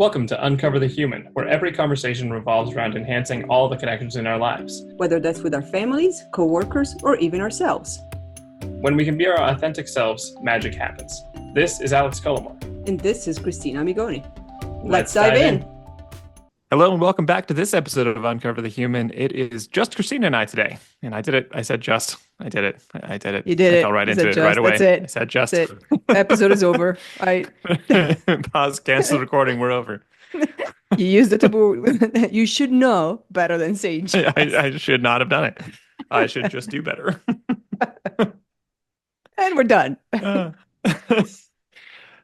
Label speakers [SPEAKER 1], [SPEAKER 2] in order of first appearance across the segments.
[SPEAKER 1] Welcome to Uncover the Human, where every conversation revolves around enhancing all the connections in our lives.
[SPEAKER 2] Whether that's with our families, co-workers, or even ourselves.
[SPEAKER 1] When we can be our authentic selves, magic happens. This is Alex Cullimore.
[SPEAKER 2] And this is Cristina Amigoni.
[SPEAKER 1] Let's dive in.
[SPEAKER 3] Hello and welcome back to this episode of Uncover the Human. It is just Cristina and I today. And I did it. I said just. I did it. I did it.
[SPEAKER 2] You did it.
[SPEAKER 3] I fell right into it right away.
[SPEAKER 2] That's it.
[SPEAKER 3] I said just.
[SPEAKER 2] That's it. Episode is over.
[SPEAKER 3] Pause, cancel the recording. We're over.
[SPEAKER 2] You used the taboo. You should know better than saying just.
[SPEAKER 3] I should not have done it. I should just do better.
[SPEAKER 2] And we're done.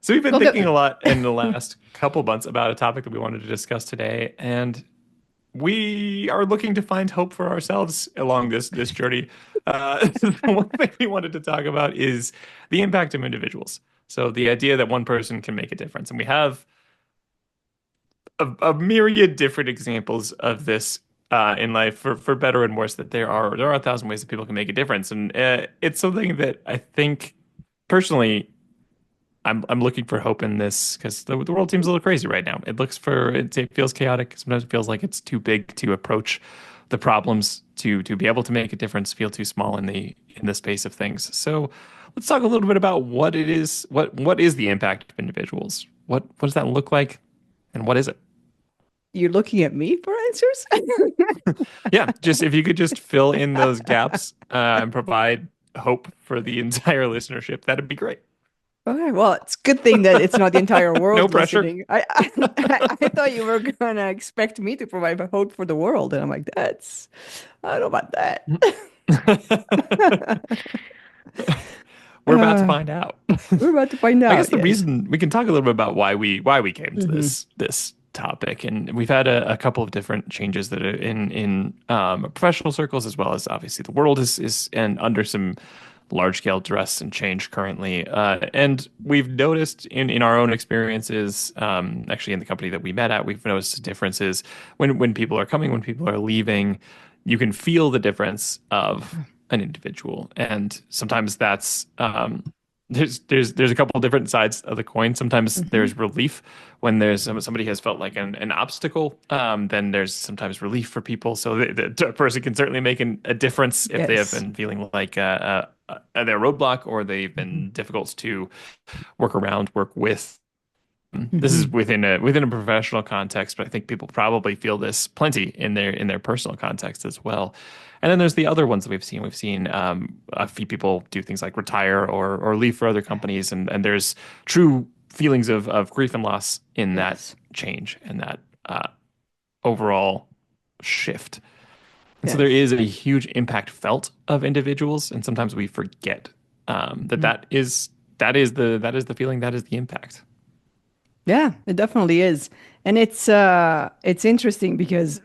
[SPEAKER 3] So we've been thinking a lot in the last couple months about a topic that we wanted to discuss today, and we are looking to find hope for ourselves along this journey. One thing we wanted to talk about is the impact of individuals. So the idea that one person can make a difference, and we have a myriad different examples of this in life, for better and worse. That there are 1,000 ways that people can make a difference, and it's something that I think personally. I'm looking for hope in this because the world seems a little crazy right now. It feels chaotic. Sometimes it feels like it's too big to approach the problems to be able to make a difference. Feel too small in the space of things. So let's talk a little bit about what it is. What is the impact of individuals? What does that look like, and what is it?
[SPEAKER 2] You're looking at me for answers?
[SPEAKER 3] Yeah, just if you could just fill in those gaps and provide hope for the entire listenership, that'd be great.
[SPEAKER 2] Okay, well, it's a good thing that it's not the entire world
[SPEAKER 3] No pressure.
[SPEAKER 2] listening. I thought you were going to expect me to provide hope for the world. And I'm like, I don't know about that.
[SPEAKER 3] We're about to find out.
[SPEAKER 2] We're about to find out.
[SPEAKER 3] I guess the reason we can talk a little bit about why we came to this topic, and we've had a couple of different changes that are in professional circles, as well as obviously the world is and under some large-scale duress and change currently. And we've noticed in our own experiences, actually in the company that we met at, we've noticed differences when people are coming, when people are leaving. You can feel the difference of an individual. And sometimes that's there's a couple of different sides of the coin. Sometimes there's relief when there's somebody has felt like an obstacle. Then there's sometimes relief for people. So the person can certainly make a difference if they have been feeling like they're a roadblock, or they've been difficult to work around, work with. This is within a professional context, but I think people probably feel this plenty in their personal context as well. And then there's the other ones that we've seen. We've seen a few people do things like retire or leave for other companies, and there's true feelings of grief and loss in that change and that overall shift. And so there is a huge impact felt of individuals, and sometimes we forget that is the feeling, that is the impact.
[SPEAKER 2] Yeah, it definitely is. And it's interesting because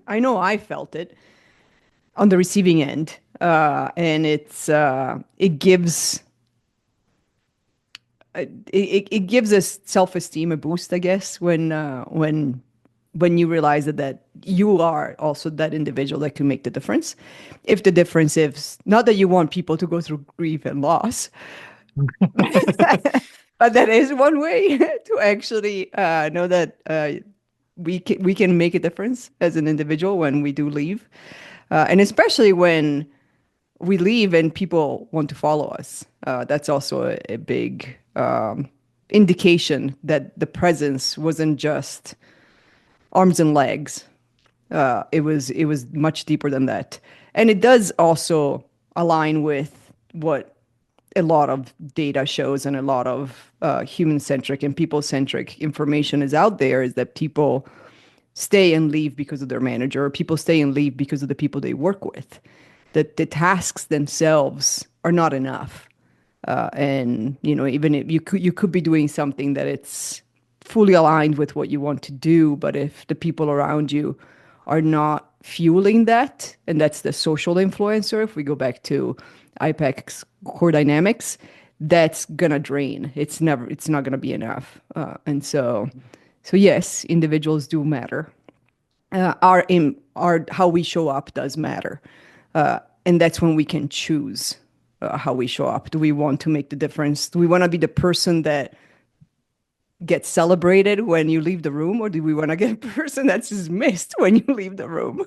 [SPEAKER 2] I know I felt it on the receiving end. And it gives us self-esteem a boost, I guess, when you realize that you are also that individual that can make the difference. If the difference is not that you want people to go through grief and loss, but that is one way to actually know that we can make a difference as an individual when we do leave, and especially when we leave and people want to follow us. That's also a big indication that the presence wasn't just arms and legs. It was much deeper than that, and it does also align with what a lot of data shows and a lot of human-centric and people-centric information is out there, is that people stay and leave because of their manager, or people stay and leave because of the people they work with, that the tasks themselves are not enough. And, even if you could be doing something that it's fully aligned with what you want to do, but if the people around you are not fueling that, and that's the social influencer, if we go back to IPEC's core dynamics, that's gonna drain. It's not gonna be enough. And so yes, individuals do matter. Our how we show up does matter, and that's when we can choose how we show up. Do we want to make the difference? Do we want to be the person that get celebrated when you leave the room, or do we want to get a person that's dismissed when you leave the room?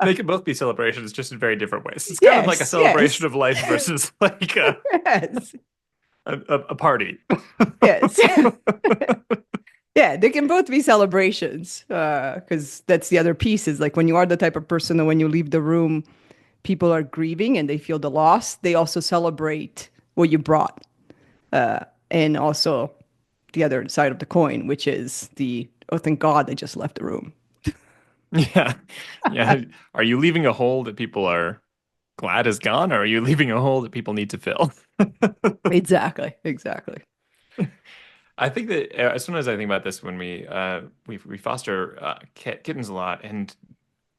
[SPEAKER 3] They can both be celebrations, just in very different ways. It's kind of like a
[SPEAKER 2] Yes,
[SPEAKER 3] celebration
[SPEAKER 2] yes,
[SPEAKER 3] of life versus like
[SPEAKER 2] yes,
[SPEAKER 3] a party.
[SPEAKER 2] yes. Yeah, they can both be celebrations. Because that's the other piece is like when you are the type of person that when you leave the room, people are grieving and they feel the loss, they also celebrate what you brought. And also the other side of the coin, which is the, oh, thank God they just left the room.
[SPEAKER 3] Yeah. Yeah. Are you leaving a hole that people are glad is gone, or are you leaving a hole that people need to fill?
[SPEAKER 2] Exactly, exactly.
[SPEAKER 3] I think that sometimes I think about this when we foster kittens a lot, and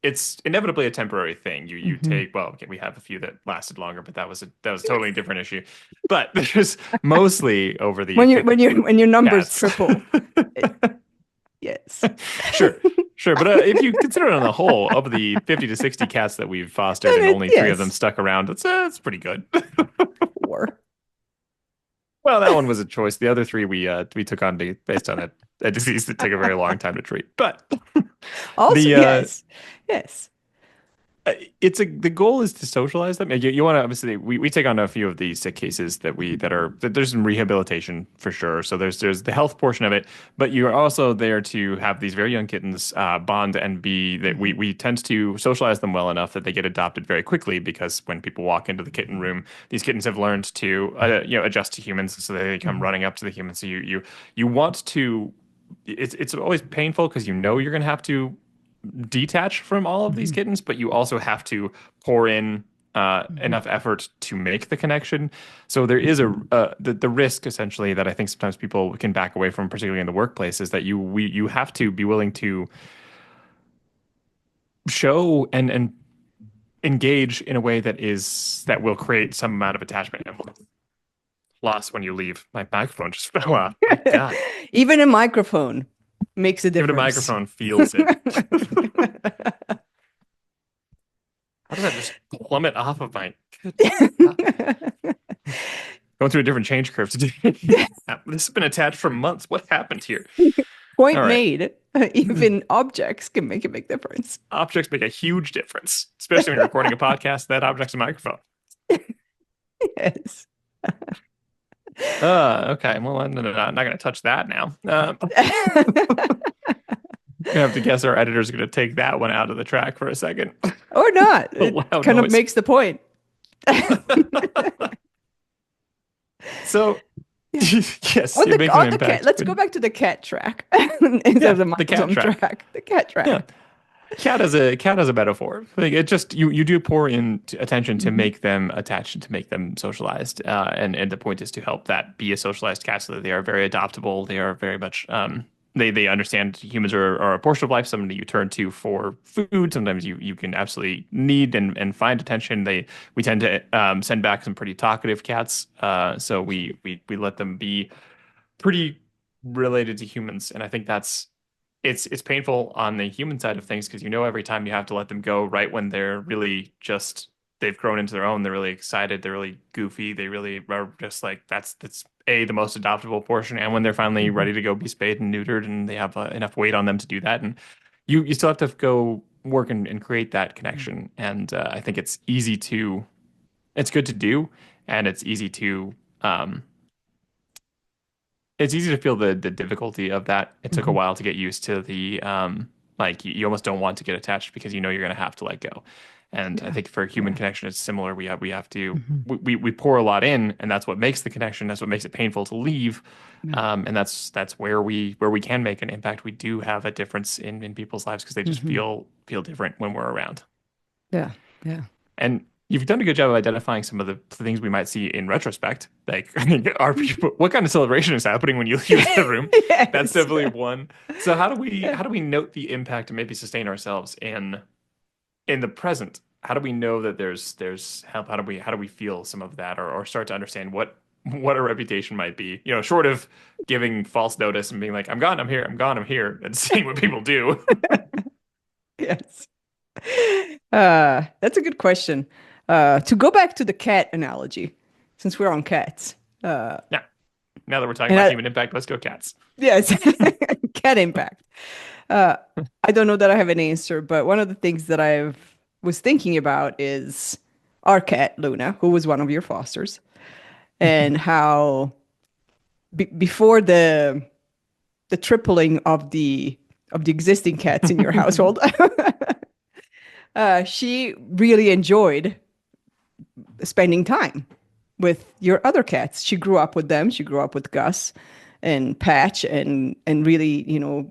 [SPEAKER 3] it's inevitably a temporary thing. You
[SPEAKER 2] Mhm.
[SPEAKER 3] take, well, okay, we have a few that lasted longer, but that was a totally different issue. But there's mostly over the
[SPEAKER 2] When you
[SPEAKER 3] 50
[SPEAKER 2] when your numbers
[SPEAKER 3] cats.
[SPEAKER 2] triple. Yes.
[SPEAKER 3] Sure, sure. But if you consider it on the whole, of the 50 to 60 cats that we've fostered
[SPEAKER 2] And
[SPEAKER 3] and only three of them
[SPEAKER 2] yes.
[SPEAKER 3] stuck around, it's pretty good.
[SPEAKER 2] Four.
[SPEAKER 3] Well, that one was a choice. The other three we took on based on a disease that took a very long time to treat. But
[SPEAKER 2] Also,
[SPEAKER 3] the
[SPEAKER 2] yes. Yes.
[SPEAKER 3] the goal is to socialize them. You want to obviously we take on a few of these sick cases that there's some rehabilitation for sure. So there's the health portion of it, but you're also there to have these very young kittens bond and be that
[SPEAKER 2] Mhm.
[SPEAKER 3] we tend to socialize them well enough that they get adopted very quickly because when people walk into the kitten room, these kittens have learned to adjust to humans, so they come
[SPEAKER 2] Mhm.
[SPEAKER 3] running up to the humans. So you want to. It's always painful because you know you're going to have to detach from all of these
[SPEAKER 2] Mhm.
[SPEAKER 3] kittens, but you also have to pour in
[SPEAKER 2] Mhm.
[SPEAKER 3] enough effort to make the connection. So there is the risk essentially that I think sometimes people can back away from, particularly in the workplace, is that you have to be willing to show and engage in a way that will create some amount of attachment and loss when you leave. My microphone just fell off. My God,
[SPEAKER 2] Even a microphone makes a
[SPEAKER 3] even a
[SPEAKER 2] difference.
[SPEAKER 3] microphone feels it. How did that just plummet off of my goodness? Going through a different change curve today. This has been attached for months. What happened here?
[SPEAKER 2] Point
[SPEAKER 3] All right.
[SPEAKER 2] made. Even objects can make a big difference.
[SPEAKER 3] Objects make a huge difference, especially when you're recording a podcast. That object's a microphone.
[SPEAKER 2] Yes.
[SPEAKER 3] Okay. Well, I'm not going to touch that now. You have to guess our editor's going to take that one out of the track for a second.
[SPEAKER 2] Or not.
[SPEAKER 3] The
[SPEAKER 2] It
[SPEAKER 3] loud
[SPEAKER 2] kind of
[SPEAKER 3] noise.
[SPEAKER 2] makes the point.
[SPEAKER 3] So,
[SPEAKER 2] Yeah.
[SPEAKER 3] yes,
[SPEAKER 2] On
[SPEAKER 3] it
[SPEAKER 2] the
[SPEAKER 3] makes an
[SPEAKER 2] on the cat.
[SPEAKER 3] impact.
[SPEAKER 2] Let's go back to the cat track instead
[SPEAKER 3] Yeah,
[SPEAKER 2] of the
[SPEAKER 3] the cat
[SPEAKER 2] microphone
[SPEAKER 3] track.
[SPEAKER 2] track. The cat
[SPEAKER 3] Yeah.
[SPEAKER 2] track.
[SPEAKER 3] Cat as a metaphor. Like it just you do pour in attention to
[SPEAKER 2] Mhm.
[SPEAKER 3] make them attached and to make them socialized. And the point is to help that be a socialized cat so that they are very adoptable. They are very much they understand humans are a portion of life, somebody you turn to for food. Sometimes you can absolutely need and find attention. We tend to send back some pretty talkative cats. So we let them be pretty related to humans, and I think that's it's painful on the human side of things because you know every time you have to let them go right when they're really just they've grown into their own, they're really excited, they're really goofy, they really are just like that's the most adoptable portion, and when they're finally
[SPEAKER 2] Mhm.
[SPEAKER 3] ready to go be spayed and neutered and they have enough weight on them to do that, and you still have to go work and create that connection, and I think it's good to do, and um it's easy to feel the difficulty of that. It took a
[SPEAKER 2] Mhm.
[SPEAKER 3] while to get used to the like you almost don't want to get attached because you know you're going to have to let go. And I
[SPEAKER 2] Yeah.
[SPEAKER 3] think for human
[SPEAKER 2] Yeah.
[SPEAKER 3] connection, it's similar. We have to
[SPEAKER 2] Mhm.
[SPEAKER 3] we pour a lot in, and that's what makes the connection. That's what makes it painful to leave.
[SPEAKER 2] Yeah.
[SPEAKER 3] And that's where we can make an impact. We do have a difference in people's lives because they just
[SPEAKER 2] Mhm.
[SPEAKER 3] feel different when we're around.
[SPEAKER 2] Yeah. Yeah.
[SPEAKER 3] And you've done a good job of identifying some of the things we might see in retrospect. Like, are people, what kind of celebration is happening when you leave the room? That's
[SPEAKER 2] Yes.
[SPEAKER 3] definitely one. So
[SPEAKER 2] Yeah.
[SPEAKER 3] how do we note the impact and maybe sustain ourselves in the present? How do we know that there's help? How do we feel some of that or start to understand what a reputation might be? You know, short of giving false notice and being like, I'm gone, I'm here, I'm gone, I'm here, and seeing what people do.
[SPEAKER 2] Yes. That's a good question. To go back to the cat analogy, since we're on cats.
[SPEAKER 3] Yeah. Now that we're talking
[SPEAKER 2] And
[SPEAKER 3] about human impact, let's go cats.
[SPEAKER 2] yes, cat impact. Uh, I don't know that I have an answer, but one of the things that I was thinking about is our cat Luna, who was one of your fosters, and how before the tripling of the existing cats in your household, she really enjoyed spending time with your other cats. She grew up with them. She grew up with Gus and Patch, and really, you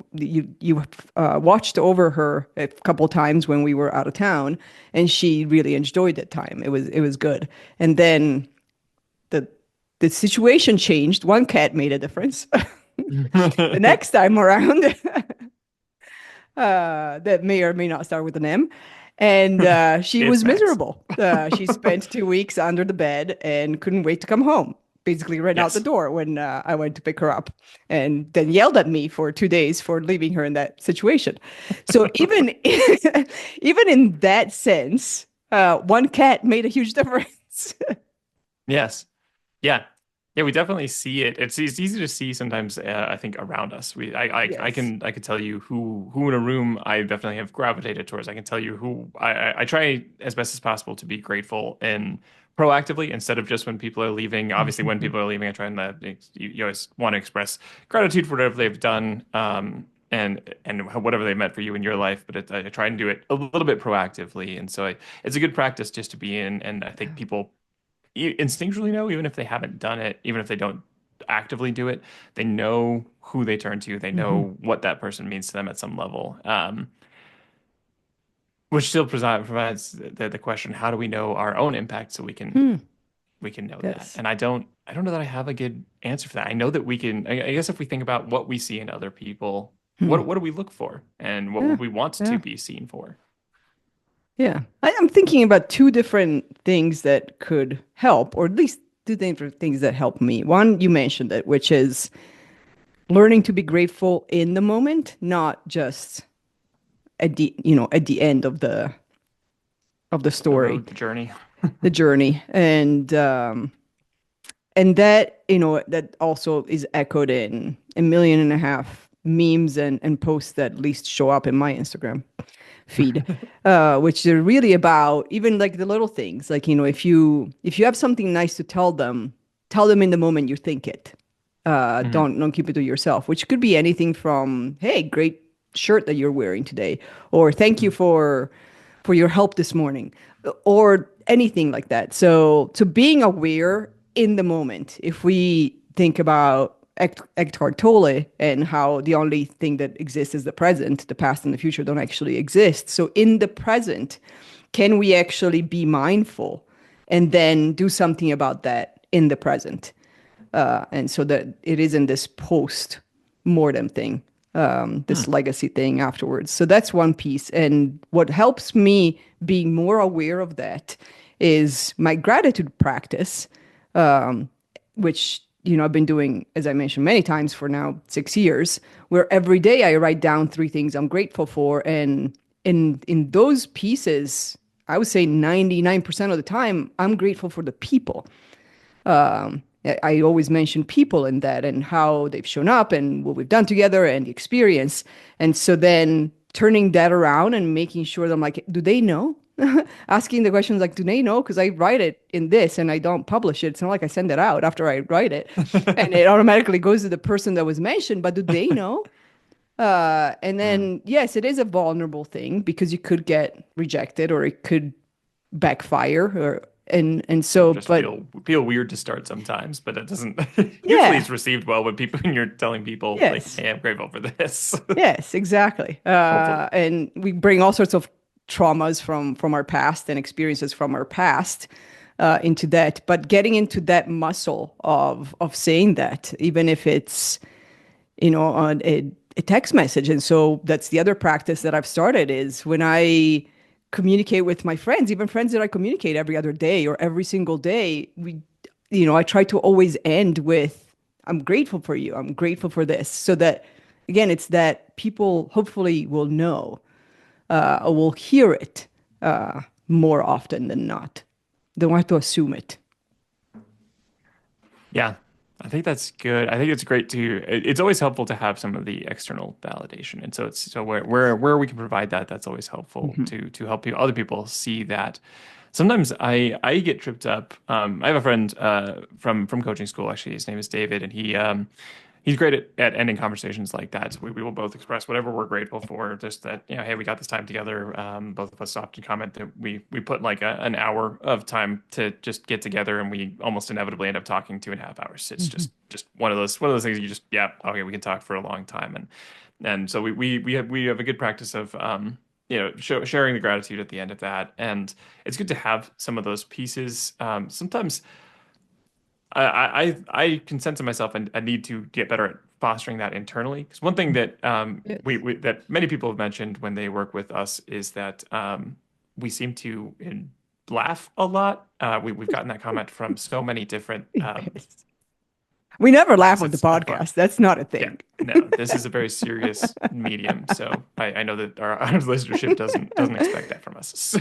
[SPEAKER 2] watched over her a couple times when we were out of town, and she really enjoyed that time. It was good. And then the the situation changed. One cat made a difference. The next time around, that may or may not start with an M. And she
[SPEAKER 3] It's
[SPEAKER 2] was
[SPEAKER 3] Max.
[SPEAKER 2] miserable. She spent 2 weeks under the bed and couldn't wait to come home. Basically, ran out the
[SPEAKER 3] Yes.
[SPEAKER 2] door when I went to pick her up, and then yelled at me for 2 days for leaving her in that situation. So even even in that sense, one cat made a huge difference.
[SPEAKER 3] Yes. Yeah. Yeah, we definitely see it. It's easy to see sometimes, I think, around us.
[SPEAKER 2] Yes.
[SPEAKER 3] I can tell you who in a room I definitely have gravitated towards. I can tell you who I try as best as possible to be grateful and proactively instead of just when people are leaving. Obviously, when people are leaving, I try and you always want to express gratitude for whatever they've done, and whatever they meant for you in your life. But I try and do it a little bit proactively, and so it's a good practice just to be in. And I think people instinctually know, even if they haven't done it, even if they don't actively do it, they know who they turn to. They
[SPEAKER 2] Mhm.
[SPEAKER 3] know what that person means to them at some level. Which still provides the question, how do we know our own impact so
[SPEAKER 2] Hmm.
[SPEAKER 3] we can know that?
[SPEAKER 2] Yes.
[SPEAKER 3] And I don't know that I have a good answer for that. I know that we can, I guess if we think about what we see in other people,
[SPEAKER 2] Hmm.
[SPEAKER 3] what do we look for and what
[SPEAKER 2] Yeah.
[SPEAKER 3] would we want to
[SPEAKER 2] Yeah.
[SPEAKER 3] be seen for?
[SPEAKER 2] Yeah. I'm thinking about two different things that could help, or at least two different things that help me. One, you mentioned it, which is learning to be grateful in the moment, not just at the end of the
[SPEAKER 3] The
[SPEAKER 2] story,
[SPEAKER 3] road, the journey.
[SPEAKER 2] the journey. And that, that also is echoed in 1.5 million memes and posts that at least show up in my Instagram feed, which are really about even like the little things. Like, if you have something nice to tell them in the moment you think it.
[SPEAKER 3] Mhm.
[SPEAKER 2] Don't keep it to yourself, which could be anything from, hey, great shirt that you're wearing today, or thank you for your help this morning, or anything like that. So being aware in the moment. If we think about Eckhart Tolle and how the only thing that exists is the present, the past and the future don't actually exist. So in the present, can we actually be mindful and then do something about that in the present? And so that it isn't this post mortem thing, this
[SPEAKER 3] Hmm.
[SPEAKER 2] legacy thing afterwards. So that's one piece. And what helps me being more aware of that is my gratitude practice, which I've been doing, as I mentioned many times, for now 6 years, where every day I write down 3 things I'm grateful for, and in those pieces, I would say 99% of the time, I'm grateful for the people. I always mention people in that and how they've shown up and what we've done together and the experience. And so then turning that around and making sure that I'm like, do they know? Asking the questions like, do they know? Because I write it in this and I don't publish it. It's not like I send it out after I write it and it automatically goes to the person that was mentioned, but do they know? And
[SPEAKER 3] Mm.
[SPEAKER 2] then, yes, it is a vulnerable thing because you could get rejected or it could backfire and
[SPEAKER 3] Or
[SPEAKER 2] so,
[SPEAKER 3] just
[SPEAKER 2] but
[SPEAKER 3] feel weird to start sometimes, but it doesn't usually
[SPEAKER 2] yeah,
[SPEAKER 3] it's received well when people when you're telling people like,
[SPEAKER 2] yes.
[SPEAKER 3] hey, I'm grateful for this.
[SPEAKER 2] Yes, exactly.
[SPEAKER 3] Hopefully.
[SPEAKER 2] And we bring all sorts of traumas from our past and experiences from our past into that. But getting into that muscle of saying that, even if it's on a text message. And so that's the other practice that I've started is when I communicate with my friends, even friends that I communicate every other day or every single day, I try to always end with, I'm grateful for you. I'm grateful for this. So that, again, it's that people hopefully will know or will hear it more often than not. Don't have to assume it.
[SPEAKER 3] Yeah. I think that's good. I think it's great to. It's always helpful to have some of the external validation, and so where we can provide that, that's always helpful
[SPEAKER 2] Hmm.
[SPEAKER 3] to help other people see that. Sometimes I get tripped up. I have a friend from coaching school. Actually, his name is David, and he's great at ending conversations like that. So we will both express whatever we're grateful for. Just that, hey, we got this time together. Both of us often comment that we put like an hour of time to just get together, and we almost inevitably end up talking 2.5 hours. It's
[SPEAKER 2] Hmm.
[SPEAKER 3] just one of those things you just, yeah, okay, we can talk for a long time. And so we have a good practice of sharing the gratitude at the end of that. And it's good to have some of those pieces. Sometimes I can sense in myself and I need to get better at fostering that internally. Because one thing that
[SPEAKER 2] Yes.
[SPEAKER 3] that many people have mentioned when they work with us is that we seem to laugh a lot. We've gotten that comment from so many different
[SPEAKER 2] Yes. We never laugh with the
[SPEAKER 3] facets of our.
[SPEAKER 2] podcast. That's not a
[SPEAKER 3] Yeah,
[SPEAKER 2] thing.
[SPEAKER 3] no, this is a very serious medium, so I know that our listenership doesn't expect that from us. So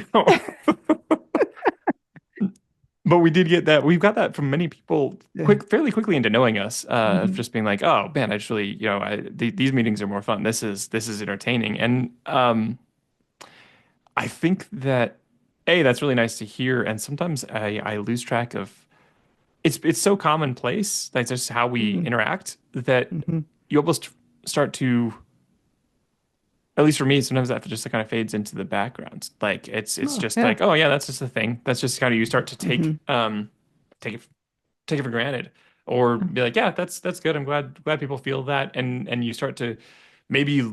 [SPEAKER 3] but we did get that. We've got that from many people
[SPEAKER 2] Yeah.
[SPEAKER 3] fairly quickly into knowing us, of
[SPEAKER 2] Hmm.
[SPEAKER 3] just being like, "Oh man, actually, these meetings are more fun. This is entertaining." And I think that that's really nice to hear. And sometimes I lose track of it's so commonplace. That's just how we
[SPEAKER 2] Hmm.
[SPEAKER 3] interact that
[SPEAKER 2] Hmm.
[SPEAKER 3] you almost start to, at least for me, sometimes that just kind of fades into the background. Like it's
[SPEAKER 2] Oh,
[SPEAKER 3] just
[SPEAKER 2] yeah.
[SPEAKER 3] like, oh yeah, that's just a thing. That's just kind of you start to
[SPEAKER 2] Hmm.
[SPEAKER 3] take it take it for granted, or be like, yeah, that's good. I'm glad people feel that, and you start to maybe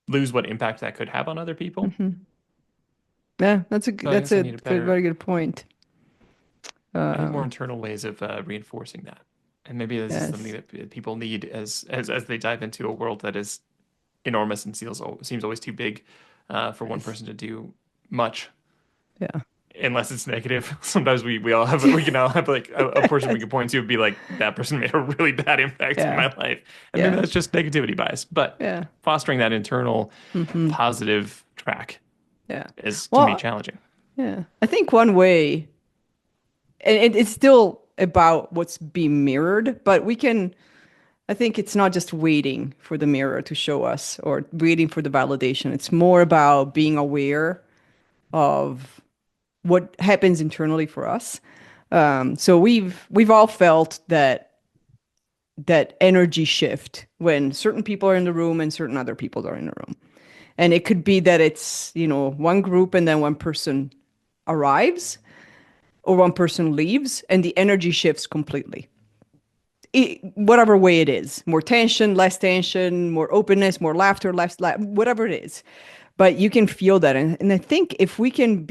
[SPEAKER 3] lose what impact that could have on other people.
[SPEAKER 2] Hmm. Yeah,
[SPEAKER 3] So I guess I need a better,
[SPEAKER 2] very good point.
[SPEAKER 3] I need more
[SPEAKER 2] Um,
[SPEAKER 3] internal ways of reinforcing that, and maybe this is something
[SPEAKER 2] yes.
[SPEAKER 3] that people need as they dive into a world that is enormous and seems always too big for one
[SPEAKER 2] Yes.
[SPEAKER 3] person to do much
[SPEAKER 2] Yeah.
[SPEAKER 3] unless it's negative. Sometimes we can all have like a person we can point to and be like, that person made a really bad impact in
[SPEAKER 2] Yeah.
[SPEAKER 3] my life. And maybe
[SPEAKER 2] Yeah.
[SPEAKER 3] that's just negativity bias. But
[SPEAKER 2] Yeah.
[SPEAKER 3] fostering that internal
[SPEAKER 2] Hmm.
[SPEAKER 3] positive track
[SPEAKER 2] Yeah.
[SPEAKER 3] can be
[SPEAKER 2] Well,
[SPEAKER 3] challenging.
[SPEAKER 2] yeah. I think one way, and it's still about what's being mirrored, but I think it's not just waiting for the mirror to show us or waiting for the validation. It's more about being aware of what happens internally for us. So we've all felt that energy shift when certain people are in the room and certain other people are in the room. And it could be that it's, one group and then one person arrives or one person leaves and the energy shifts completely. Whatever way it is, more tension, more openness, more laughter, less whatever it is. But you can feel that. And I think if we can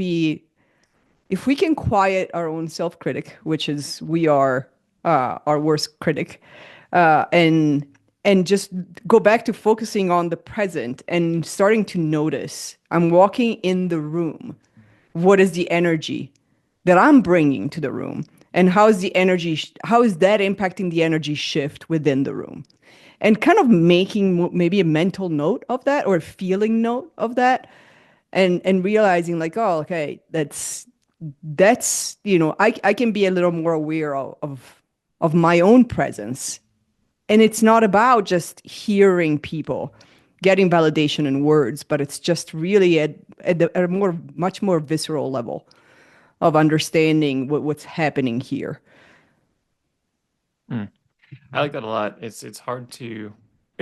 [SPEAKER 2] quiet our own self-critic, which is we are our worst critic, and just go back to focusing on the present and starting to notice, I'm walking in the room. What is the energy that I'm bringing to the room? And how is that impacting the energy shift within the room? And kind of making maybe a mental note of that or a feeling note of that and realizing like, oh, okay, that's I can be a little more aware of my own presence. And it's not about just hearing people getting validation in words, but it's just really at a much more visceral level of understanding what's happening here.
[SPEAKER 3] Mm. I like that a lot. It's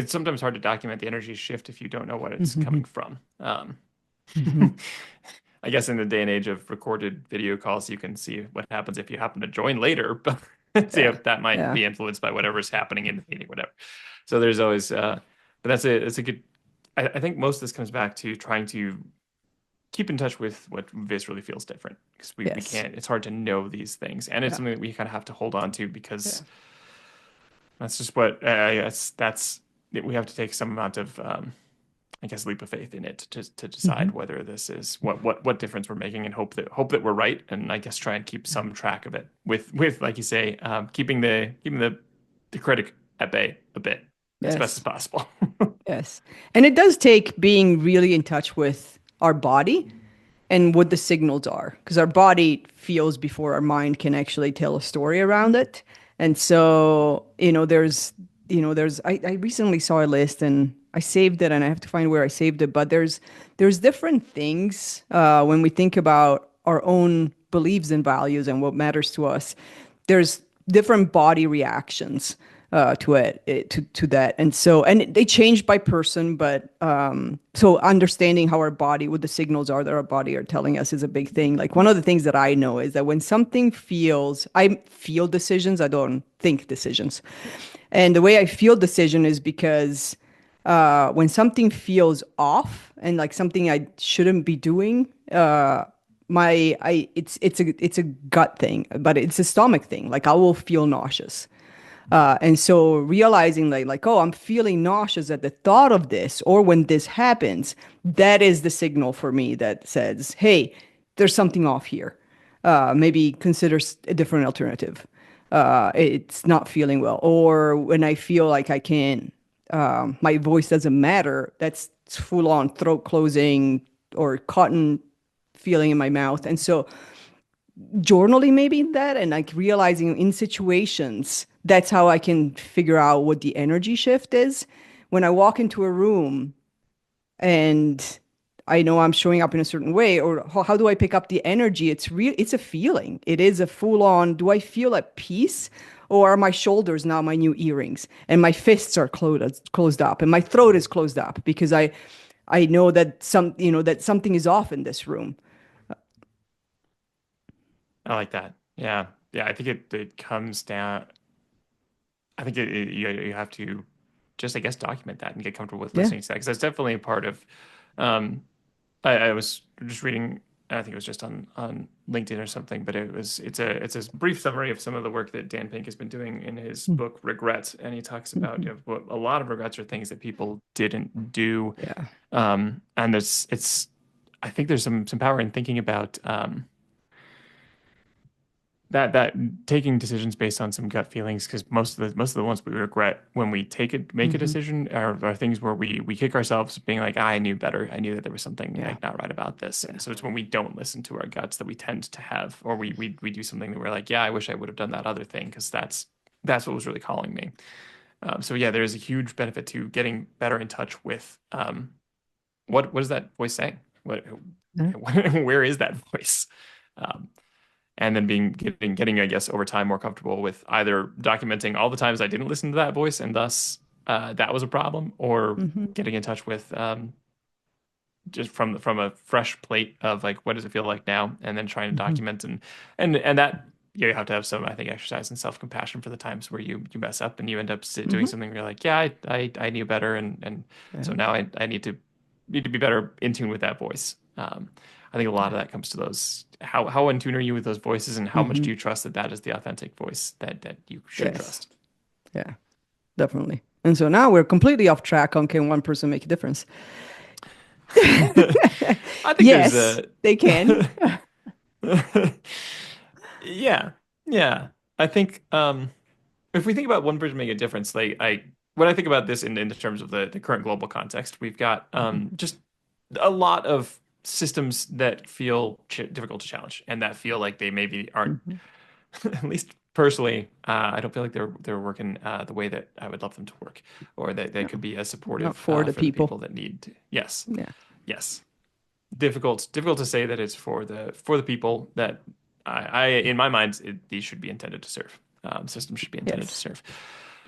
[SPEAKER 3] sometimes hard to document the energy shift if you don't know what it's
[SPEAKER 2] Hmm.
[SPEAKER 3] coming from.
[SPEAKER 2] Hmm.
[SPEAKER 3] I guess in the day and age of recorded video calls, you can see what happens if you happen to join later, but see
[SPEAKER 2] Yeah.
[SPEAKER 3] if that might
[SPEAKER 2] Yeah.
[SPEAKER 3] be influenced by whatever's happening in the meeting, whatever. So there's always, but that's a good. I think most of this comes back to trying to keep in touch with what viscerally feels different because we
[SPEAKER 2] Yes.
[SPEAKER 3] can't. It's hard to know these things, and it's
[SPEAKER 2] Yeah.
[SPEAKER 3] something that we kind of have to hold on to
[SPEAKER 2] Yeah.
[SPEAKER 3] because that's just what I guess that's we have to take some amount of I guess leap of faith in it to
[SPEAKER 2] Hmm.
[SPEAKER 3] decide whether this is what difference we're making and hope that we're right, and I guess try and keep some track of it with like you say, keeping the critic at bay a bit as best as
[SPEAKER 2] Yes.
[SPEAKER 3] possible.
[SPEAKER 2] Yes. And it does take being really in touch with our body and what the signals are, because our body feels before our mind can actually tell a story around it. And so, I recently saw a list and I saved it and I have to find where I saved it, but there's different things when we think about our own beliefs and values and what matters to us. There's different body reactions to that, and so they change by person, but so understanding how our body, what the signals are that our body are telling us, is a big thing. Like one of the things that I know is that when something feels, I feel decisions, I don't think decisions, and the way I feel decision is because when something feels off and like something I shouldn't be doing, it's a gut thing, but it's a stomach thing. Like I will feel nauseous. And so realizing like, oh, I'm feeling nauseous at the thought of this, or when this happens, that is the signal for me that says, hey, there's something off here. Maybe consider a different alternative. It's not feeling well. Or when I feel like I can't, my voice doesn't matter, that's full on throat closing or cotton feeling in my mouth. And so journaling maybe that and like realizing in situations, that's how I can figure out what the energy shift is. When I walk into a room and I know I'm showing up in a certain way, or how do I pick up the energy? It's a feeling. It is a full on, do I feel at peace? Or are my shoulders now my new earrings and my fists are closed up and my throat is closed up because I know that that something is off in this room.
[SPEAKER 3] I like that. Yeah. Yeah. I think it comes down. I think you have to just, I guess, document that and get comfortable with
[SPEAKER 2] Yeah.
[SPEAKER 3] listening to that because that's definitely a part of. Um, I was just reading. I think it was just on LinkedIn or something, but it's a brief summary of some of the work that Dan Pink has been doing in his book Regret, and he talks about what a lot of regrets are things that people didn't do,
[SPEAKER 2] Yeah.
[SPEAKER 3] and it's I think there's some power in thinking about that taking decisions based on some gut feelings because most of the ones we regret when we make a
[SPEAKER 2] Hmm.
[SPEAKER 3] decision are things where we kick ourselves being like, I knew better. I knew that there was something
[SPEAKER 2] Yeah.
[SPEAKER 3] like not right about this.
[SPEAKER 2] Yeah.
[SPEAKER 3] And so it's when we don't listen to our guts that we tend to have, or we do something that we're like, yeah, I wish I would have done that other thing because that's what was really calling me. So yeah, there is a huge benefit to getting better in touch with what is that voice saying? What
[SPEAKER 2] Yeah.
[SPEAKER 3] where is that voice? Um, and then getting I guess over time more comfortable with either documenting all the times I didn't listen to that voice and thus that was a problem, or
[SPEAKER 2] Hmm.
[SPEAKER 3] getting in touch with just from a fresh plate of like what does it feel like now, and then trying to
[SPEAKER 2] Hmm.
[SPEAKER 3] document and that you have to have some I think exercise and self-compassion for the times where you mess up and you end up doing
[SPEAKER 2] Hmm.
[SPEAKER 3] something where you're like, yeah, I knew better, and so
[SPEAKER 2] Yeah.
[SPEAKER 3] now I need to be better in tune with that voice. I think a lot of that comes to those. How in tune are you with those voices, and how much
[SPEAKER 2] Hmm.
[SPEAKER 3] do you trust that that is the authentic voice that you should
[SPEAKER 2] Yes.
[SPEAKER 3] trust?
[SPEAKER 2] Yeah. Definitely. And so now we're completely off track on can one person make a difference?
[SPEAKER 3] I think there's
[SPEAKER 2] Yes,
[SPEAKER 3] a
[SPEAKER 2] they can.
[SPEAKER 3] yeah, yeah. I think if we think about one person making a difference, like I when I think about this in terms of the current global context, we've got just a lot of systems that feel difficult to challenge and that feel like they maybe aren't
[SPEAKER 2] Mhm.
[SPEAKER 3] at least personally, I don't feel like they're working the way that I would love them to work, or that they
[SPEAKER 2] No,
[SPEAKER 3] could be as
[SPEAKER 2] not
[SPEAKER 3] supportive
[SPEAKER 2] for the
[SPEAKER 3] for the
[SPEAKER 2] people.
[SPEAKER 3] people that need to. Yes,
[SPEAKER 2] Yeah.
[SPEAKER 3] yes. Difficult to say that it's for the people that I in my mind these should be intended to serve. Systems should be intended to
[SPEAKER 2] Yes.
[SPEAKER 3] serve.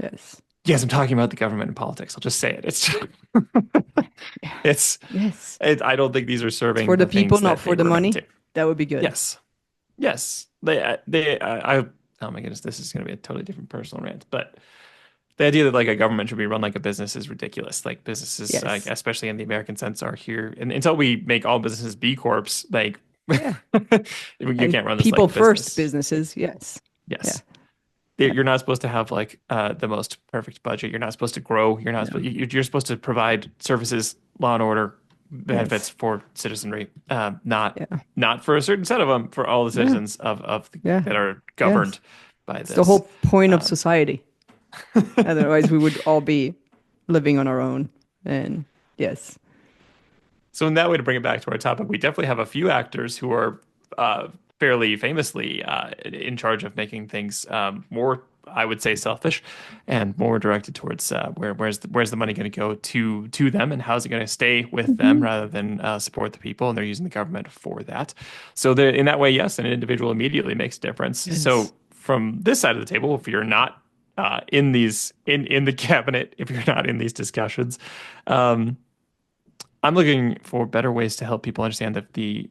[SPEAKER 2] Yes.
[SPEAKER 3] Yes, I'm talking about the government and politics. I'll just say it. It's
[SPEAKER 2] Yeah.
[SPEAKER 3] it's
[SPEAKER 2] Yes.
[SPEAKER 3] I don't think these are
[SPEAKER 2] It's for
[SPEAKER 3] serving
[SPEAKER 2] the
[SPEAKER 3] the
[SPEAKER 2] people,
[SPEAKER 3] things
[SPEAKER 2] not
[SPEAKER 3] that
[SPEAKER 2] for
[SPEAKER 3] they
[SPEAKER 2] the
[SPEAKER 3] were meant
[SPEAKER 2] money.
[SPEAKER 3] to.
[SPEAKER 2] That would be good.
[SPEAKER 3] Yes. Yes, they oh my goodness, this is going to be a totally different personal rant, but the idea that like a government should be run like a business is ridiculous. Like businesses, like
[SPEAKER 2] Yes.
[SPEAKER 3] especially in the American sense, are here, and until we make all businesses B corps, like
[SPEAKER 2] Yeah.
[SPEAKER 3] you
[SPEAKER 2] And
[SPEAKER 3] can't run this like
[SPEAKER 2] people
[SPEAKER 3] a
[SPEAKER 2] first
[SPEAKER 3] business.
[SPEAKER 2] businesses. Yes. Yeah.
[SPEAKER 3] Yes,
[SPEAKER 2] Yeah.
[SPEAKER 3] you're not supposed to have like the most perfect budget. You're not supposed to grow. You're not supposed.
[SPEAKER 2] No.
[SPEAKER 3] You're supposed to provide services, law and order, benefits
[SPEAKER 2] Yes.
[SPEAKER 3] for citizenry. Not
[SPEAKER 2] Yeah.
[SPEAKER 3] not for a certain set of them, for all the
[SPEAKER 2] Yeah.
[SPEAKER 3] citizens
[SPEAKER 2] Yeah.
[SPEAKER 3] that are
[SPEAKER 2] Yes.
[SPEAKER 3] governed by
[SPEAKER 2] It's the
[SPEAKER 3] this.
[SPEAKER 2] whole point of
[SPEAKER 3] Um,
[SPEAKER 2] society. Otherwise, we would all be living on our own. And yes.
[SPEAKER 3] so in that way, to bring it back to our topic, we definitely have a few actors who are fairly famously in charge of making things more, I would say, selfish and more directed towards where's the money going to go to them, and how's it going to stay with them
[SPEAKER 2] Mhm.
[SPEAKER 3] rather than support the people, and they're using the government for that. So in that way, yes, an individual immediately makes a difference.
[SPEAKER 2] Yes.
[SPEAKER 3] So from this side of the table, if you're not in these in the cabinet, if you're not in these discussions, um, I'm looking for better ways to help people understand that the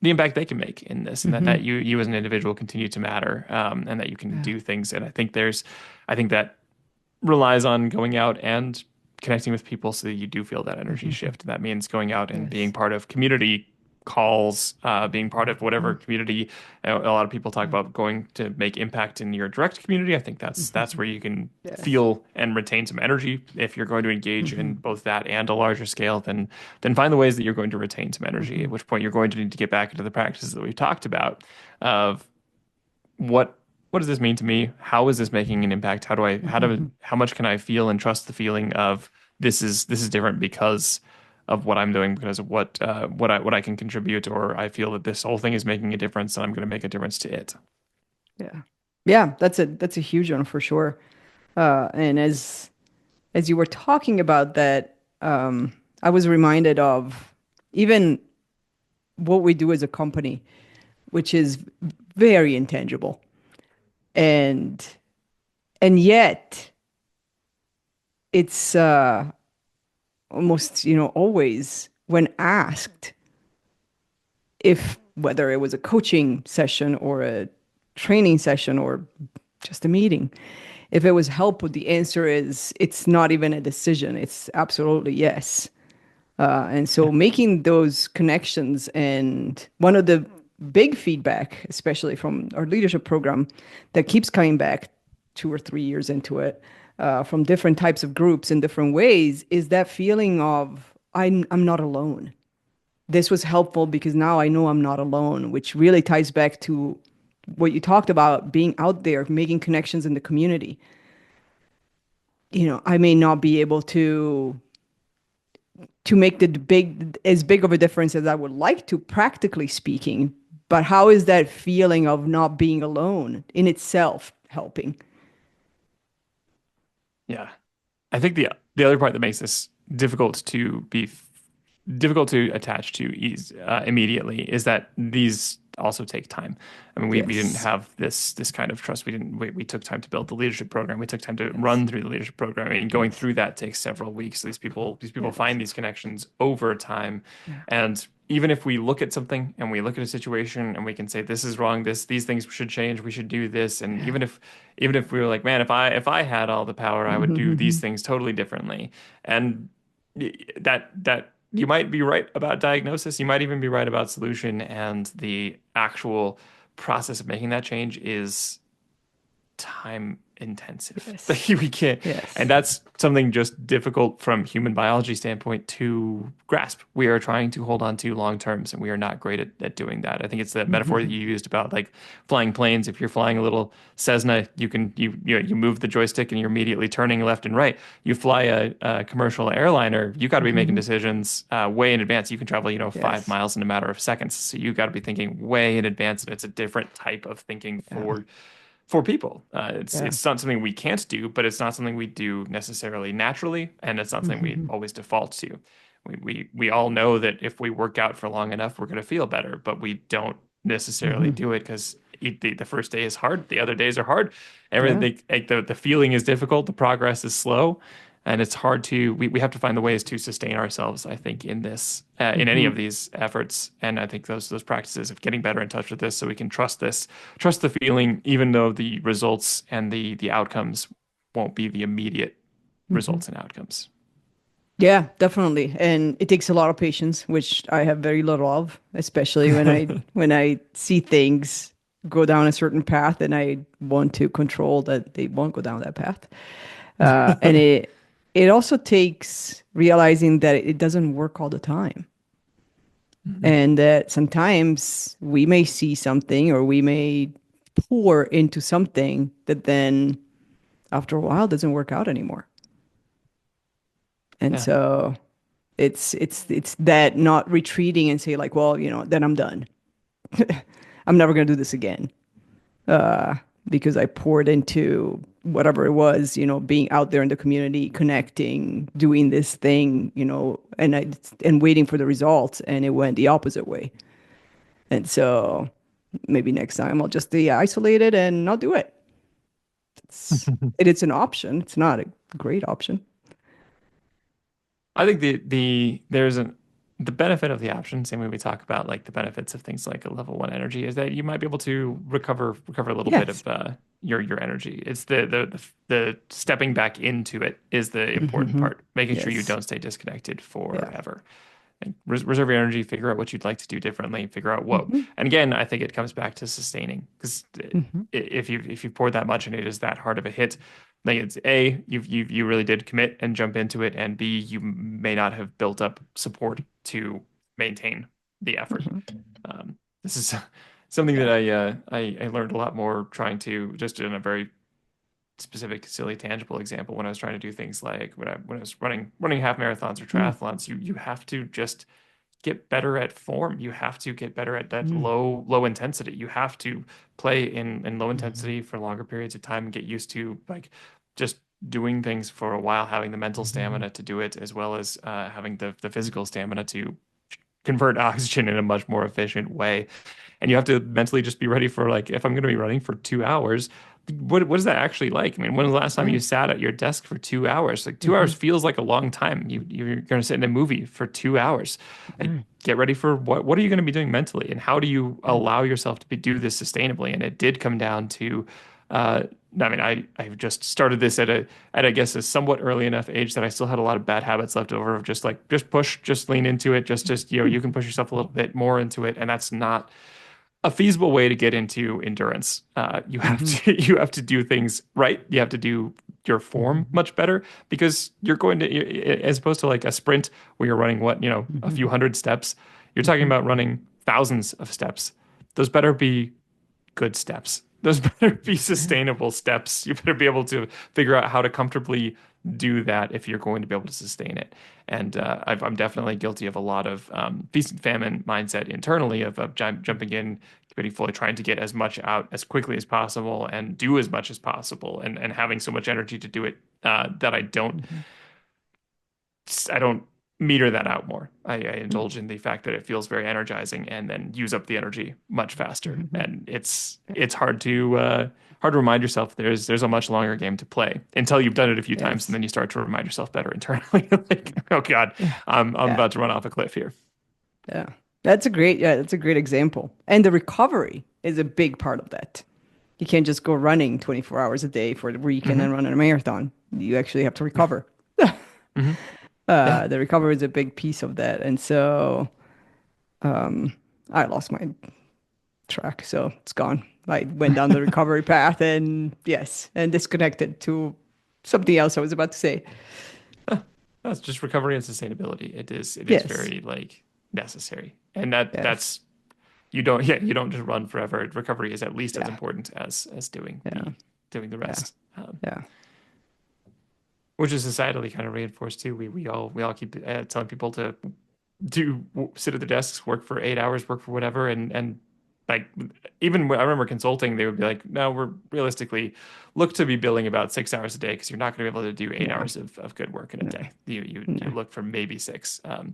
[SPEAKER 3] impact they can make in this, and that
[SPEAKER 2] Hmm.
[SPEAKER 3] you as an individual continue to matter, and that you can
[SPEAKER 2] Yeah.
[SPEAKER 3] do things. And I think that relies on going out and connecting with people so that you do feel that energy
[SPEAKER 2] Hmm.
[SPEAKER 3] shift. That means going out and being
[SPEAKER 2] Yes.
[SPEAKER 3] part of community calls, being part of whatever
[SPEAKER 2] Mhm.
[SPEAKER 3] community. A lot of people talk about going to make impact in your direct community. I think that's
[SPEAKER 2] Mhm.
[SPEAKER 3] where you can
[SPEAKER 2] Yes.
[SPEAKER 3] feel and retain some energy. If you're going to engage in
[SPEAKER 2] Hmm.
[SPEAKER 3] both that and a larger scale, then find the ways that you're going to retain some energy. At
[SPEAKER 2] Hmm.
[SPEAKER 3] which point you're going to need to get back into the practices that we've talked about of what what does this mean to me? How is this making an impact?
[SPEAKER 2] Hmm.
[SPEAKER 3] How much can I feel and trust the feeling of this is different because of what I'm doing, because of what I can contribute, or I feel that this whole thing is making a difference and I'm going to make a difference to it.
[SPEAKER 2] Yeah. Yeah, that's a huge one for sure. And as you were talking about that, I was reminded of even what we do as a company, which is very intangible. And and yet it's almost, always when asked if whether it was a coaching session or a training session or just a meeting, if it was helpful, the answer is it's not even a decision. It's absolutely yes. And so
[SPEAKER 3] Yeah.
[SPEAKER 2] making those connections, and one of the big feedback, especially from our leadership program, that keeps coming back 2 or 3 years into it, from different types of groups in different ways, is that feeling of I'm not alone. This was helpful because now I know I'm not alone, which really ties back to what you talked about, being out there, making connections in the community. I may not be able to make the big of a difference as I would like to, practically speaking. But how is that feeling of not being alone in itself helping?
[SPEAKER 3] Yeah. I think the other part that makes this difficult to attach to ease immediately is that these also take time. I mean, we didn't
[SPEAKER 2] Yes.
[SPEAKER 3] have this kind of trust. We took time to build the leadership program. We took time to
[SPEAKER 2] Yes.
[SPEAKER 3] run through the leadership program, and going
[SPEAKER 2] Yes.
[SPEAKER 3] through that takes several weeks. These people
[SPEAKER 2] Yes.
[SPEAKER 3] find these connections over time,
[SPEAKER 2] Yeah.
[SPEAKER 3] and even if we look at something and we look at a situation and we can say this is wrong, these things should change, we should do this, and
[SPEAKER 2] Yeah.
[SPEAKER 3] even if we were like, man, if I had all the power, I would do these
[SPEAKER 2] Mhm.
[SPEAKER 3] things totally differently, and that you might be right about diagnosis, you might even be right about solution, and the actual process of making that change is time intensive.
[SPEAKER 2] Yes.
[SPEAKER 3] We can't, and
[SPEAKER 2] Yes.
[SPEAKER 3] that's something just difficult from human biology standpoint to grasp. We are trying to hold on to long terms, and we are not great at doing that. I think it's the metaphor that
[SPEAKER 2] Mhm.
[SPEAKER 3] you used about like flying planes. If you're flying a little Cessna, you move the joystick and you're immediately turning left and right. You fly a commercial airliner, you got to be making
[SPEAKER 2] Mhm.
[SPEAKER 3] decisions way in advance. You can travel, 5
[SPEAKER 2] Yes.
[SPEAKER 3] miles in a matter of seconds, so you got to be thinking way in advance, and it's a different type of thinking
[SPEAKER 2] Yeah.
[SPEAKER 3] for people.
[SPEAKER 2] Yeah.
[SPEAKER 3] It's not something we can't do, but it's not something we do necessarily naturally, and it's not something we
[SPEAKER 2] Mhm.
[SPEAKER 3] always default to. We all know that if we work out for long enough, we're going to feel better, but we don't necessarily
[SPEAKER 2] Mhm.
[SPEAKER 3] do it because the first day is hard, the other days are hard,
[SPEAKER 2] Yeah.
[SPEAKER 3] everything like the feeling is difficult, the progress is slow, and it's hard to we have to find the ways to sustain ourselves, I think, in this in any
[SPEAKER 2] Mhm.
[SPEAKER 3] of these efforts. And I think those practices of getting better in touch with this so we can trust the feeling, even though the results and the outcomes won't be the immediate
[SPEAKER 2] Mhm.
[SPEAKER 3] results and outcomes.
[SPEAKER 2] Yeah, definitely. And it takes a lot of patience, which I have very little of, especially when I see things go down a certain path and I want to control that they won't go down that path. And it also takes realizing that it doesn't work all the time.
[SPEAKER 3] Mhm.
[SPEAKER 2] And that sometimes we may see something or we may pour into something that then after a while doesn't work out anymore. And
[SPEAKER 3] Yeah.
[SPEAKER 2] so it's that not retreating and say like, well, then I'm done. I'm never going to do this again. Because I poured into whatever it was, being out there in the community, connecting, doing this thing, and waiting for the results, and it went the opposite way. And so maybe next time I'll just stay isolated and not do it. It's an option. It's not a great option.
[SPEAKER 3] I think the benefit of the option, same way we talk about like the benefits of things like a level one energy, is that you might be able to recover a little bit
[SPEAKER 2] Yes.
[SPEAKER 3] of your energy. It's the stepping back into it is the important
[SPEAKER 2] Hmm.
[SPEAKER 3] part, making sure you
[SPEAKER 2] Yes.
[SPEAKER 3] don't stay disconnected
[SPEAKER 2] Yeah.
[SPEAKER 3] forever. And reserve your energy, figure out what you'd like to do differently, figure out what.
[SPEAKER 2] Hmm.
[SPEAKER 3] And again, I think it comes back to sustaining because
[SPEAKER 2] Hmm.
[SPEAKER 3] if you poured that much and it is that hard of a hit, like it's A, you really did commit and jump into it, and B, you may not have built up support to maintain the effort.
[SPEAKER 2] Hmm.
[SPEAKER 3] This is something that
[SPEAKER 2] Yeah.
[SPEAKER 3] I learned a lot more trying to just in a very specific, silly, tangible example when I was trying to do things like when I was running half marathons or triathlons, you have to just get better at form. You have to get better at that
[SPEAKER 2] Mm-hmm.
[SPEAKER 3] low intensity. You have to play in low
[SPEAKER 2] Hmm.
[SPEAKER 3] intensity for longer periods of time and get used to like just doing things for a while, having the mental
[SPEAKER 2] Hmm.
[SPEAKER 3] stamina to do it, as well as having the physical stamina to convert oxygen in a much more efficient way. And you have to mentally just be ready for like if I'm going to be running for 2 hours, what is that actually like? I mean, when was the last time
[SPEAKER 2] Yeah.
[SPEAKER 3] you sat at your desk for 2 hours? Like 2 hours
[SPEAKER 2] Hmm.
[SPEAKER 3] feels like a long time. You're going to sit in a movie for 2 hours. Like
[SPEAKER 2] Yeah.
[SPEAKER 3] get ready for what are you going to be doing mentally, and how do you
[SPEAKER 2] Yeah.
[SPEAKER 3] allow yourself to do this sustainably? And it did come down to uh, I mean, I've just started this at I guess a somewhat early enough age that I still had a lot of bad habits left over of just like just push, just lean into it, just you can push yourself a little bit more into it, and that's not a feasible way to get into endurance. You have
[SPEAKER 2] Hmm.
[SPEAKER 3] to you have to do things right. You have to do your form
[SPEAKER 2] Hmm.
[SPEAKER 3] much better because you're going to, as opposed to like a sprint where you're running a few
[SPEAKER 2] Hmm.
[SPEAKER 3] hundred steps. You're talking
[SPEAKER 2] Hmm.
[SPEAKER 3] about running thousands of steps. Those better be good steps. Those better be
[SPEAKER 2] Yeah.
[SPEAKER 3] sustainable steps. You better be able to figure out how to comfortably do that if you're going to be able to sustain it. And I'm definitely guilty of a lot of feast and famine mindset internally of jumping in, committing fully, trying to get as much out as quickly as possible and do as much as possible, and having so much energy to do it that
[SPEAKER 2] Hmm.
[SPEAKER 3] I don't meter that out more. I
[SPEAKER 2] Hmm.
[SPEAKER 3] indulge in the fact that it feels very energizing and then use up the energy much faster.
[SPEAKER 2] Hmm.
[SPEAKER 3] And it's hard to remind yourself there's a much longer game to play until you've done it a few times and
[SPEAKER 2] Yes.
[SPEAKER 3] then you start to remind yourself better internally. Like, oh God,
[SPEAKER 2] Yeah.
[SPEAKER 3] I'm
[SPEAKER 2] Yeah.
[SPEAKER 3] about to run off a cliff here.
[SPEAKER 2] Yeah. That's a great example. And the recovery is a big part of that. You can't just go running 24 hours a day for the week and then
[SPEAKER 3] Hmm.
[SPEAKER 2] run a marathon. You actually have to recover.
[SPEAKER 3] Hmm. Yeah.
[SPEAKER 2] The recovery is a big piece of that. And so I lost my track, so it's gone. I went down the recovery path and yes, and disconnected to something else I was about to say.
[SPEAKER 3] That's just recovery and sustainability. It is
[SPEAKER 2] Yes.
[SPEAKER 3] very like necessary. And that
[SPEAKER 2] Yes.
[SPEAKER 3] that's you don't just run forever. Recovery is at least as
[SPEAKER 2] Yeah.
[SPEAKER 3] important as
[SPEAKER 2] Yeah.
[SPEAKER 3] doing the
[SPEAKER 2] Yeah.
[SPEAKER 3] rest.
[SPEAKER 2] Yeah.
[SPEAKER 3] Which is societally kind of reinforced too. We all keep telling people to sit at their desks, work for 8 hours, work for whatever, and like even when I remember consulting, they would be like, no, we're realistically look to be billing about 6 hours a day because you're not going to be able to do eight
[SPEAKER 2] No.
[SPEAKER 3] hours of good work in a
[SPEAKER 2] No.
[SPEAKER 3] day. You
[SPEAKER 2] No.
[SPEAKER 3] look for maybe six. But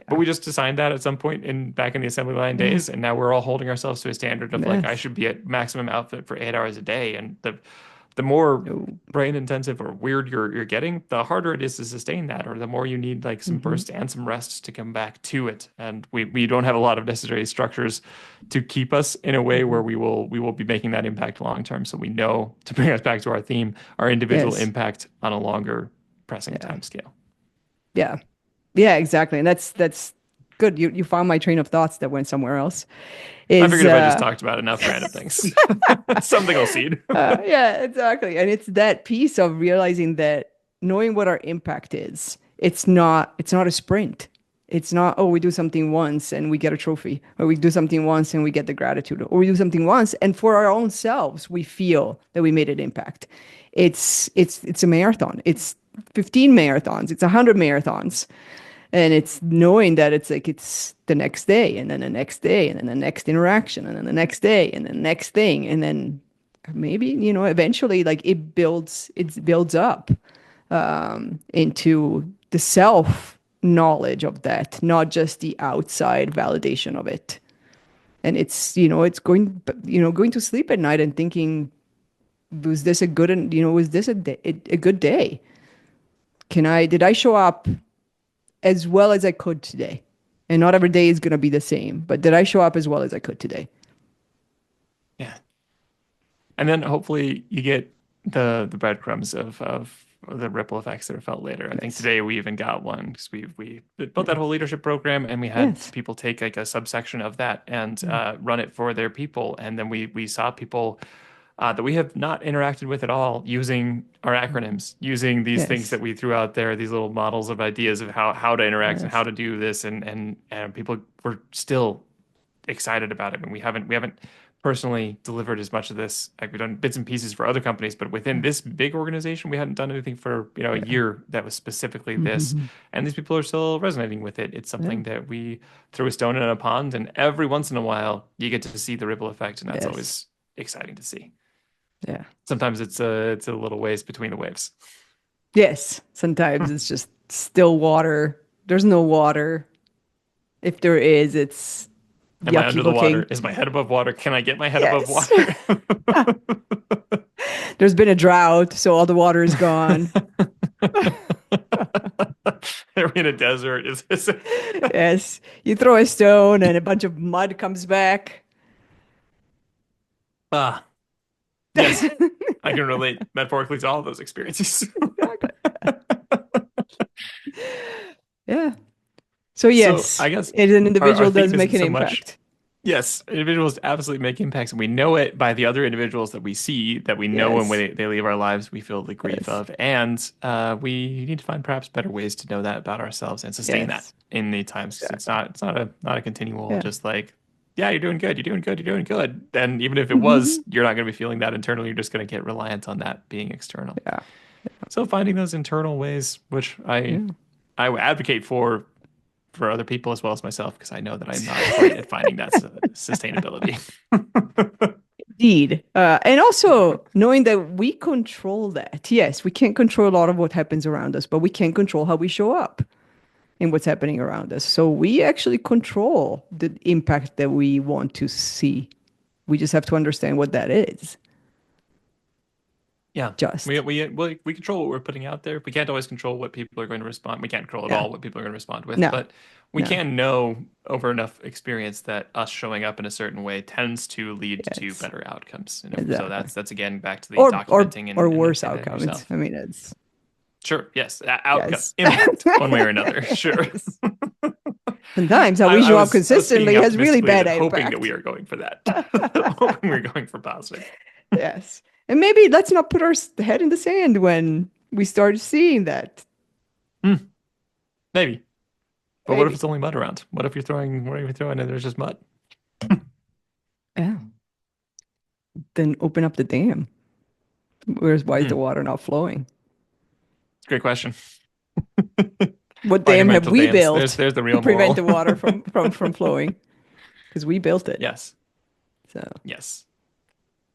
[SPEAKER 2] Yeah.
[SPEAKER 3] we just assigned that at some point in back in the assembly line
[SPEAKER 2] Yeah.
[SPEAKER 3] days, and now we're all holding ourselves to a standard of like I
[SPEAKER 2] Yes.
[SPEAKER 3] should be at maximum output for 8 hours a day, and the more
[SPEAKER 2] No.
[SPEAKER 3] brain intensive or weird you're getting, the harder it is to sustain that, or the more you need like some
[SPEAKER 2] Hmm.
[SPEAKER 3] bursts and some rests to come back to it. And we don't have a lot of necessary structures to keep us in a way where
[SPEAKER 2] Hmm.
[SPEAKER 3] we will be making that impact long term. So we know to bring us back to our theme, our individual
[SPEAKER 2] Yes.
[SPEAKER 3] impact on a longer pressing
[SPEAKER 2] Yeah.
[SPEAKER 3] time scale.
[SPEAKER 2] Yeah. Yeah, exactly. And that's good. You found my train of thoughts that went somewhere else.
[SPEAKER 3] I
[SPEAKER 2] Is
[SPEAKER 3] figured if I just talked about enough random things, something will seed.
[SPEAKER 2] Yeah, exactly. And it's that piece of realizing that knowing what our impact is, it's not a sprint. It's not, oh, we do something once and we get a trophy, or we do something once and we get the gratitude, or we do something once and for our own selves we feel that we made an impact. It's a marathon. It's 15 marathons. It's 100 marathons. And it's knowing that it's like it's the next day and then the next day and then the next interaction and then the next day and then the next thing. And then maybe, eventually like it builds up into the self knowledge of that, not just the outside validation of it. And it's going to sleep at night and thinking, was this a good, was this a good day? Did I show up as well as I could today? And not every day is going to be the same, but did I show up as well as I could today?
[SPEAKER 3] Yeah. And then hopefully you get the breadcrumbs of the ripple effects that are felt later. I think
[SPEAKER 2] Yes.
[SPEAKER 3] today we even got one because we built that whole leadership program, and we had
[SPEAKER 2] Yes.
[SPEAKER 3] people take like a subsection of that and run it for their people. And then we saw people that we have not interacted with at all using our acronyms, using these things
[SPEAKER 2] Yes.
[SPEAKER 3] that we threw out there, these little models of ideas of how to interact and
[SPEAKER 2] Yes.
[SPEAKER 3] how to do this, and people were still excited about it. And we haven't personally delivered as much of this. Like we've done bits and pieces for other companies, but within this big organization, we hadn't done anything for a year that was specifically this.
[SPEAKER 2] Mm-hmm.
[SPEAKER 3] And these people are still resonating with it. It's something that we throw a stone in a pond, and every once in a while you get to see the ripple effect, and that's
[SPEAKER 2] Yes.
[SPEAKER 3] always exciting to see.
[SPEAKER 2] Yeah.
[SPEAKER 3] Sometimes it's a little ways between the waves.
[SPEAKER 2] Yes. Sometimes it's just still water. There's no water. If there is, it's
[SPEAKER 3] Am I
[SPEAKER 2] yucky
[SPEAKER 3] under the
[SPEAKER 2] looking.
[SPEAKER 3] water? Is my head above water? Can I get my head above
[SPEAKER 2] Yes.
[SPEAKER 3] water?
[SPEAKER 2] There's been a drought, so all the water is gone.
[SPEAKER 3] Are we in a desert? Is this?
[SPEAKER 2] Yes. You throw a stone and a bunch of mud comes back.
[SPEAKER 3] Ah, yes, I can relate metaphorically to all of those experiences.
[SPEAKER 2] Yeah. So yes,
[SPEAKER 3] So I guess
[SPEAKER 2] as an
[SPEAKER 3] our
[SPEAKER 2] individual
[SPEAKER 3] theme
[SPEAKER 2] does make
[SPEAKER 3] isn't
[SPEAKER 2] an
[SPEAKER 3] so much.
[SPEAKER 2] impact.
[SPEAKER 3] Yes, individuals absolutely make impacts, and we know it by the other individuals that we see, that we know when
[SPEAKER 2] Yes.
[SPEAKER 3] they leave our lives, we feel the grief
[SPEAKER 2] Yes.
[SPEAKER 3] of, and we need to find perhaps better ways to know that about ourselves and sustain that
[SPEAKER 2] Yes.
[SPEAKER 3] in the times. 'Cause it's not a continual
[SPEAKER 2] Yeah.
[SPEAKER 3] just like, yeah, you're doing good, you're doing good, you're doing good. And even if it
[SPEAKER 2] Mm-hmm.
[SPEAKER 3] was, you're not going to be feeling that internally. You're just going to get reliant on that being external.
[SPEAKER 2] Yeah.
[SPEAKER 3] So finding those internal ways, which
[SPEAKER 2] Yeah.
[SPEAKER 3] I advocate for other people as well as myself, because I know that I'm not great at finding that sustainability.
[SPEAKER 2] Indeed. And also knowing that we control that. Yes, we can't control a lot of what happens around us, but we can control how we show up in what's happening around us. So we actually control the impact that we want to see. We just have to understand what that is.
[SPEAKER 3] Yeah,
[SPEAKER 2] Just.
[SPEAKER 3] we control what we're putting out there. We can't always control what people are going to respond. We can't control at
[SPEAKER 2] Yeah.
[SPEAKER 3] all what people are going to respond with.
[SPEAKER 2] No.
[SPEAKER 3] But we
[SPEAKER 2] No.
[SPEAKER 3] can know over enough experience that us showing up in a certain way tends to lead to
[SPEAKER 2] Yes.
[SPEAKER 3] better outcomes. And
[SPEAKER 2] Exactly.
[SPEAKER 3] so that's again back to the
[SPEAKER 2] Or
[SPEAKER 3] documenting
[SPEAKER 2] or
[SPEAKER 3] and
[SPEAKER 2] worse
[SPEAKER 3] looking at
[SPEAKER 2] outcomes.
[SPEAKER 3] yourself.
[SPEAKER 2] I mean, it's
[SPEAKER 3] Sure, yes, outcome,
[SPEAKER 2] yes.
[SPEAKER 3] impact, one way or another. Sure.
[SPEAKER 2] Sometimes how we show up
[SPEAKER 3] I was
[SPEAKER 2] consistently
[SPEAKER 3] speaking
[SPEAKER 2] has really bad
[SPEAKER 3] optimistically, hoping
[SPEAKER 2] impact.
[SPEAKER 3] that we are going for that. Hoping we're going for positive.
[SPEAKER 2] Yes. And maybe let's not put our head in the sand when we start seeing that.
[SPEAKER 3] Maybe. But what if
[SPEAKER 2] Maybe.
[SPEAKER 3] it's only mud around? What if you're throwing and there's just mud?
[SPEAKER 2] Yeah. Then open up the dam. Why is the water not flowing?
[SPEAKER 3] It's a great question.
[SPEAKER 2] What dam have
[SPEAKER 3] Monumental
[SPEAKER 2] we
[SPEAKER 3] dams.
[SPEAKER 2] built
[SPEAKER 3] There's the
[SPEAKER 2] to
[SPEAKER 3] real
[SPEAKER 2] prevent the
[SPEAKER 3] moral.
[SPEAKER 2] water from flowing? Because we built it.
[SPEAKER 3] Yes.
[SPEAKER 2] So
[SPEAKER 3] Yes.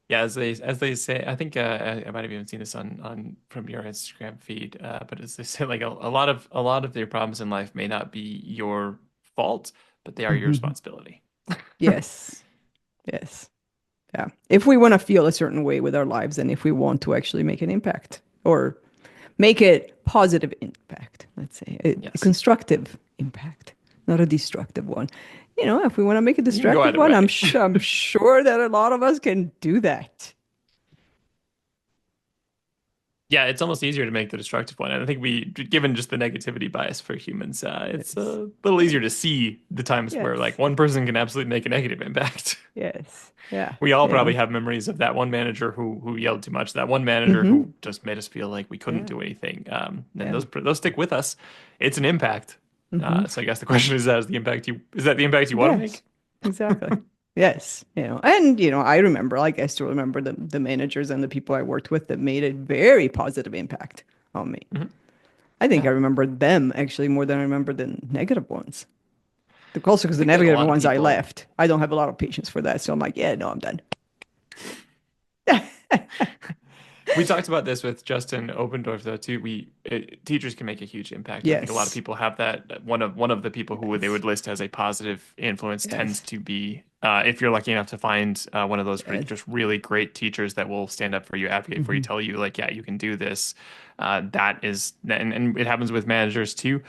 [SPEAKER 3] Yeah, as they say, I think I might have even seen this on from your Instagram feed. But as they say, like a lot of their problems in life may not be your fault, but they are your responsibility.
[SPEAKER 2] yes. Yes. Yeah. If we want to feel a certain way with our lives and if we want to actually make an impact or make it positive impact, let's say a
[SPEAKER 3] Yes.
[SPEAKER 2] constructive impact, not a destructive one. If we want to make a
[SPEAKER 3] can go
[SPEAKER 2] destructive
[SPEAKER 3] either
[SPEAKER 2] one,
[SPEAKER 3] way.
[SPEAKER 2] I'm sure that a lot of us can do that.
[SPEAKER 3] Yeah, it's almost easier to make the destructive one. And I think given just the negativity bias for humans, it's
[SPEAKER 2] Yes.
[SPEAKER 3] a little easier to see the times where
[SPEAKER 2] Yes.
[SPEAKER 3] like one person can absolutely make a negative impact.
[SPEAKER 2] Yes. Yeah.
[SPEAKER 3] We all
[SPEAKER 2] Yeah.
[SPEAKER 3] probably have memories of that one manager who yelled too much, that one manager who just made us feel like we couldn't do anything. And
[SPEAKER 2] Yeah.
[SPEAKER 3] those stick with us. It's an impact. So I guess the question is that the impact you want to
[SPEAKER 2] Yes.
[SPEAKER 3] make?
[SPEAKER 2] Exactly. Yes. I remember, like I still remember the managers and the people I worked with that made a very positive impact on me. I think I remember them actually more than I remember the negative ones. Also, because the
[SPEAKER 3] think there's a
[SPEAKER 2] negative
[SPEAKER 3] lot of
[SPEAKER 2] ones I
[SPEAKER 3] people-
[SPEAKER 2] left. I don't have a lot of patience for that. So I'm like, yeah, no, I'm done.
[SPEAKER 3] We talked about this with Justin Obendorf though too. Teachers can make a huge impact. I think a lot of
[SPEAKER 2] Yes.
[SPEAKER 3] people have that. One of the people who they would list as a positive influence tends to be if you're lucky enough to find one of those just really great teachers that will stand up for you, advocate for you, tell you like, yeah, you can do this. That is, and it happens with managers too.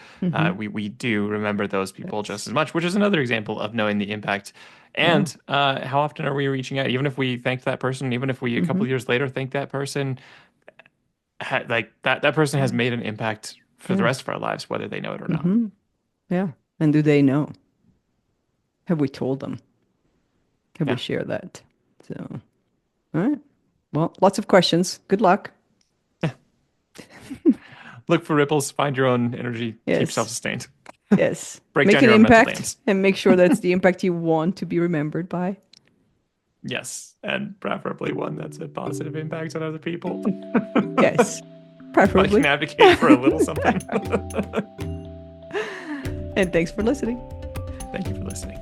[SPEAKER 3] We do remember those people just as much, which is another example of knowing the impact. And how often are we reaching out? Even if we thanked that person, even if we a couple years later thank that person, like that person has made an impact for the rest of our lives, whether they know it or not.
[SPEAKER 2] Yeah. And do they know? Have we told them? Have we shared that? So, all right. Well, lots of questions. Good luck.
[SPEAKER 3] Look for ripples, find your own energy,
[SPEAKER 2] Yes.
[SPEAKER 3] keep self-sustained.
[SPEAKER 2] Yes.
[SPEAKER 3] Break
[SPEAKER 2] Make
[SPEAKER 3] down
[SPEAKER 2] an
[SPEAKER 3] your own mental
[SPEAKER 2] impact
[SPEAKER 3] dams.
[SPEAKER 2] and make sure that's the impact you want to be remembered by.
[SPEAKER 3] Yes, and preferably one that's a positive impact on other people.
[SPEAKER 2] Yes.
[SPEAKER 3] I
[SPEAKER 2] Preferably.
[SPEAKER 3] can advocate for a little something.
[SPEAKER 2] And thanks for listening.
[SPEAKER 3] Thank you for listening.